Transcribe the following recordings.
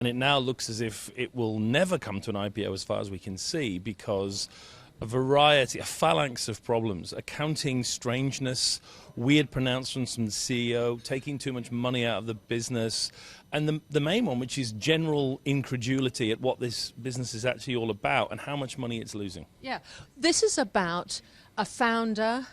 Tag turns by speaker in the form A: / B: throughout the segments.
A: And it now looks as if it will never come to an IPO as far as we can see, because a phalanx of problems, accounting strangeness, weird pronouncements from the CEO, taking too much money out of the business, and the main one, which is general incredulity at what this business is actually all about and how much money it's losing.
B: Yeah, this is about a founder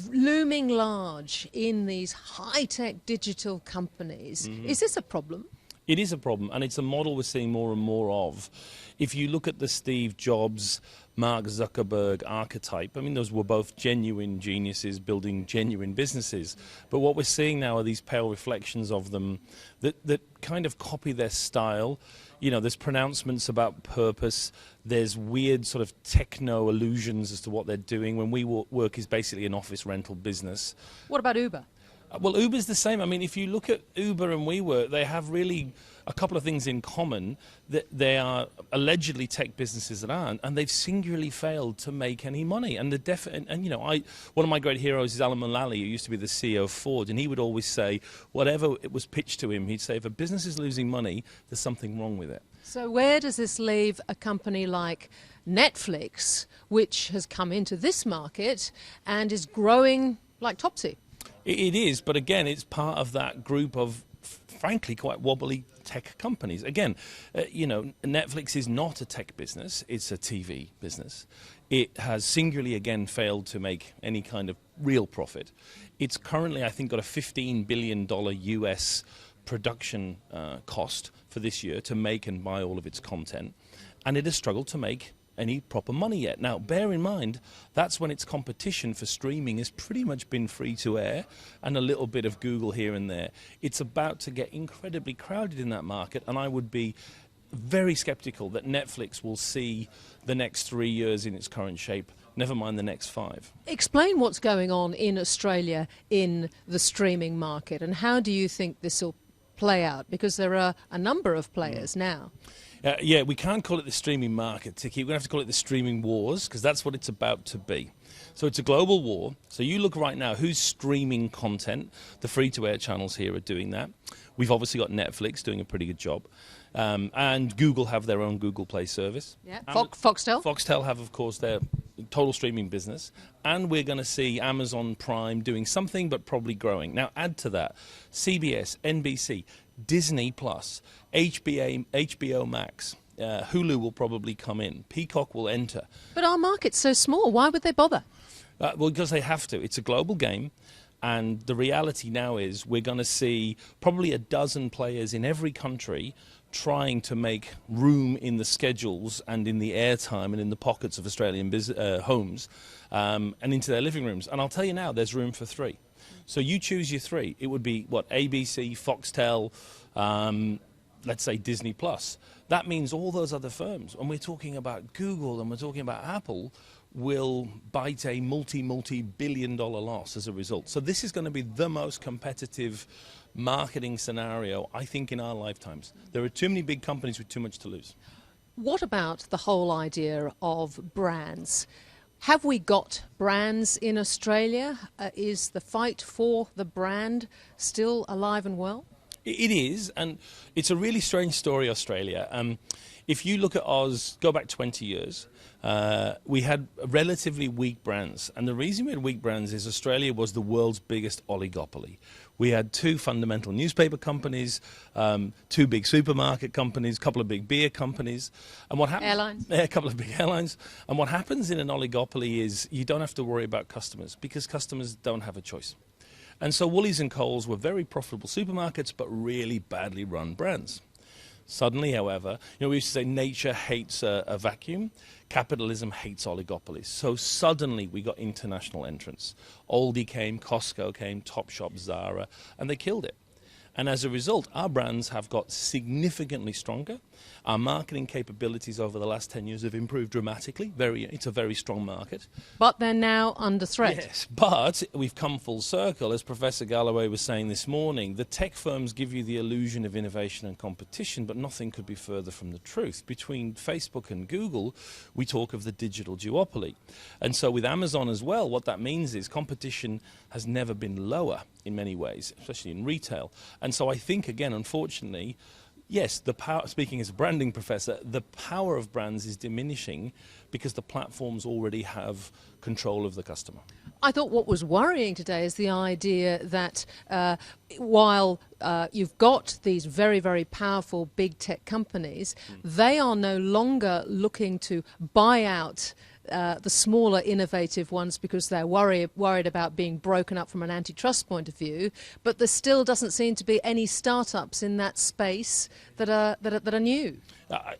B: looming large in these high-tech digital companies. Is this a problem?
A: It is a problem, and it's a model we're seeing more and more of. If you look at the Steve Jobs, Mark Zuckerberg archetype, I mean, those were both genuine geniuses building genuine businesses. But what we're seeing now are these pale reflections of them that kind of copy their style. You know, there's pronouncements about purpose. There's weird sort of techno illusions as to what they're doing when WeWork is basically an office rental business.
B: What about Uber?
A: Well, Uber's the same. I mean, if you look at Uber and WeWork, they have really a couple of things in common. That they are allegedly tech businesses that aren't, and they've singularly failed to make any money. And you know, one of my great heroes is Alan Mulally, who used to be the CEO of Ford, and he would always say, whatever it was pitched to him, he'd say, if a business is losing money, there's something wrong with it.
B: So where does this leave a company like Netflix, which has come into this market and is growing like Topsy?
A: It is, but again, it's part of that group of, frankly, quite wobbly tech companies. Again, you know, Netflix is not a tech business, it's a TV business. It has singularly, again, failed to make any kind of real profit. It's currently, I think, got a $15 billion US production cost for this year to make and buy all of its content, and it has struggled to make any proper money yet. Now, bear in mind, that's when its competition for streaming has pretty much been free to air and a little bit of Google here and there. It's about to get incredibly crowded in that market, and I would be very skeptical that Netflix will see the next 3 years in its current shape, never mind the next 5.
B: Explain what's going on in Australia in the streaming market, and how do you think this will play out? Because there are a number of players now.
A: Yeah, we can't call it the streaming market, Tiki. We're going to have to call it the streaming wars, because that's what it's about to be. So it's a global war. So you look right now, who's streaming content? The free-to-air channels here are doing that. We've obviously got Netflix doing a pretty good job. And Google have their own Google Play service.
B: Yeah. Foxtel?
A: Foxtel have, of course, their total streaming business. And we're going to see Amazon Prime doing something, but probably growing. Now, add to that CBS, NBC, Disney+, HBO Max, Hulu will probably come in, Peacock will enter.
B: But our market's so small, why would they bother?
A: Well, because they have to. It's a global game, and the reality now is we're going to see probably a dozen players in every country trying to make room in the schedules and in the airtime and in the pockets of Australian homes and into their living rooms. And I'll tell you now, there's room for 3. So you choose your 3. It would be, what, ABC, Foxtel, let's say Disney+. That means all those other firms, and we're talking about Google and we're talking about Apple, will bite a multi-billion-dollar loss as a result. So this is going to be the most competitive marketing scenario, I think, in our lifetimes. There are too many big companies with too much to lose.
B: What about the whole idea of brands? Have we got brands in Australia? Is the fight for the brand still alive and well?
A: It is, and it's a really strange story, Australia. If you look at Oz, go back 20 years, we had relatively weak brands. And the reason we had weak brands is Australia was the world's biggest oligopoly. We had 2 fundamental newspaper companies, 2 big supermarket companies, a couple of big beer companies. And what happens?
B: Airlines.
A: A couple of big airlines. And what happens in an oligopoly is you don't have to worry about customers, because customers don't have a choice. And so Woolies and Coles were very profitable supermarkets, but really badly run brands. Suddenly, however, we used to say nature hates a vacuum, capitalism hates oligopolies. So suddenly we got international entrants. Aldi came, Costco came, Topshop, Zara, and they killed it. And as a result, our brands have got significantly stronger. Our marketing capabilities over the last 10 years have improved dramatically. It's a very strong market.
B: But they're now under threat.
A: Yes, but we've come full circle. As Professor Galloway was saying this morning, the tech firms give you the illusion of innovation and competition, but nothing could be further from the truth. Between Facebook and Google, we talk of the digital duopoly. And so with Amazon as well, what that means is competition has never been lower in many ways, especially in retail. And so I think, again, unfortunately, yes, the power, speaking as a branding professor, the power of brands is diminishing because the platforms already have control of the customer.
B: I thought what was worrying today is the idea that while you've got these very, very powerful big tech companies, they are no longer looking to buy out the smaller innovative ones because they're worried about being broken up from an antitrust point of view, but there still doesn't seem to be any startups in that space that are new.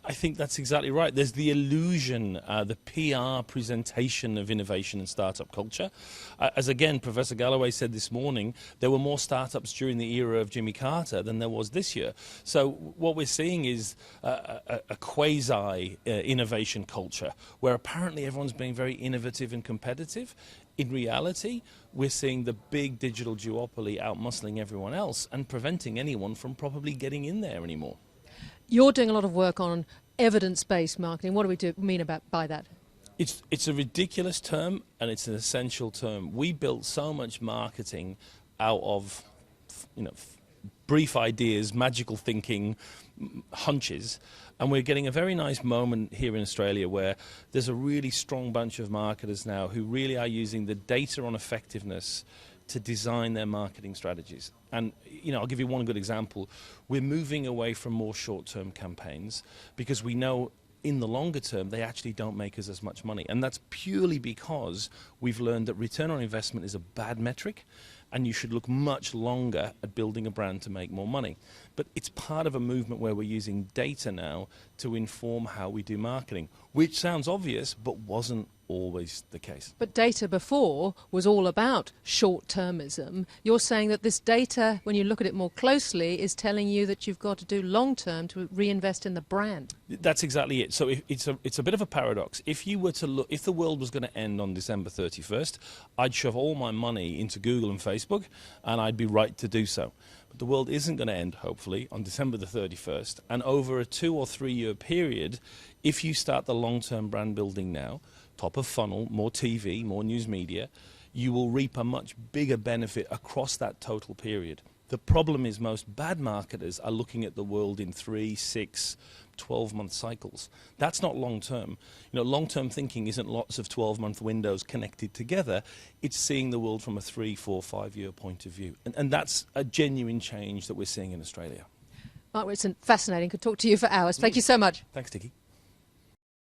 A: I think that's exactly right. There's the illusion, the PR presentation of innovation and startup culture. As again, Professor Galloway said this morning, there were more startups during the era of Jimmy Carter than there was this year. So what we're seeing is a quasi-innovation culture where apparently everyone's being very innovative and competitive. In reality, we're seeing the big digital duopoly outmuscling everyone else and preventing anyone from probably getting in there anymore.
B: You're doing a lot of work on evidence-based marketing. What do we mean by that?
A: It's a ridiculous term and it's an essential term. We built so much marketing out of, brief ideas, magical thinking, hunches, and we're getting a very nice moment here in Australia where there's a really strong bunch of marketers now who really are using the data on effectiveness to design their marketing strategies. And I'll give you one good example. We're moving away from more short-term campaigns because we know in the longer term they actually don't make us as much money, and that's purely because we've learned that return on investment is a bad metric and you should look much longer at building a brand to make more money. But it's part of a movement where we're using data now to inform how we do marketing, which sounds obvious but wasn't always the case.
B: But data before was all about short-termism. You're saying that this data, when you look at it more closely, is telling you that you've got to do long-term to reinvest in the brand.
A: That's exactly it. So it's a bit of a paradox. If you were to look, if the world was going to end on December 31st, I'd shove all my money into Google and Facebook, and I'd be right to do so. But the world isn't going to end, hopefully, on December the 31st. And over a 2 or 3 year period, if you start the long-term brand building now, top of funnel, more TV, more news media, you will reap a much bigger benefit across that total period. The problem is most bad marketers are looking at the world in 3, 6, 12-month cycles. That's not long-term. Long-term thinking isn't lots of 12-month windows connected together. It's seeing the world from a 3, 4, 5 year point of view. And that's a genuine change that we're seeing in Australia.
B: Mark Ritson, fascinating. Could talk to you for hours. Thank you so much.
A: Thanks, Tikki.